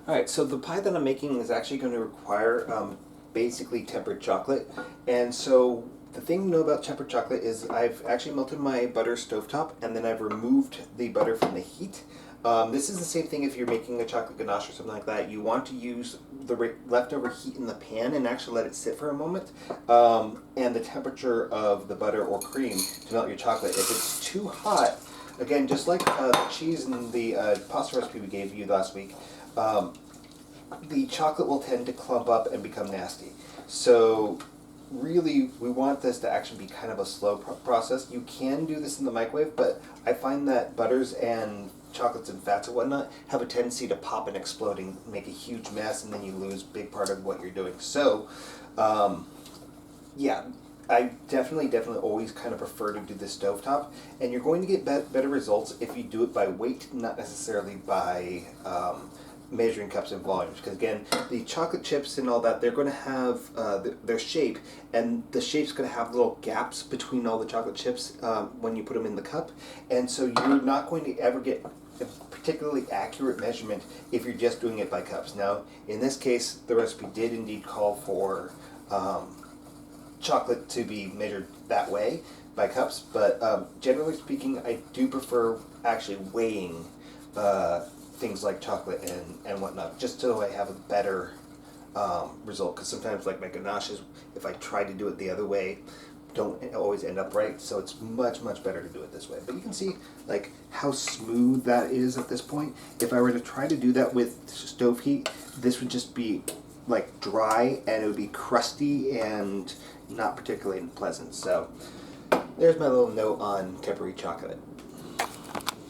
Alright, so the pie that I'm making is actually going to require basically tempered chocolate. And so the thing to know about tempered chocolate is I've actually melted my butter stovetop and then I've removed the butter from the heat. This is the same thing if you're making a chocolate ganache or something like that. You want to use the leftover heat in the pan and actually let it sit for a moment. And the temperature of the butter or cream to melt your chocolate. If it's too hot, again, just like the cheese and the pasta recipe we gave you last week, the chocolate will tend to clump up and become nasty. So really, we want this to actually be kind of a slow process. You can do this in the microwave, but I find that butters and chocolates and fats and whatnot have a tendency to pop and explode and make a huge mess, and then you lose a big part of what you're doing. So, yeah, I definitely always kind of prefer to do the stovetop, and you're going to get better results if you do it by weight, not necessarily by measuring cups and volumes. Because again, the chocolate chips and all that, they're going to have their shape, and the shape's going to have little gaps between all the chocolate chips when you put them in the cup, and so you're not going to ever get a particularly accurate measurement if you're just doing it by cups. Now, in this case, the recipe did indeed call for chocolate to be measured that way by cups, but generally speaking, I do prefer actually weighing things like chocolate and whatnot, just so I have a better result. Because sometimes, like my ganaches, if I try to do it the other way, don't always end up right. So it's much better to do it this way. But you can see like how smooth that is at this point. If I were to try to do that with stove heat, this would just be like dry and it would be crusty and not particularly pleasant. So there's my little note on temporary chocolate.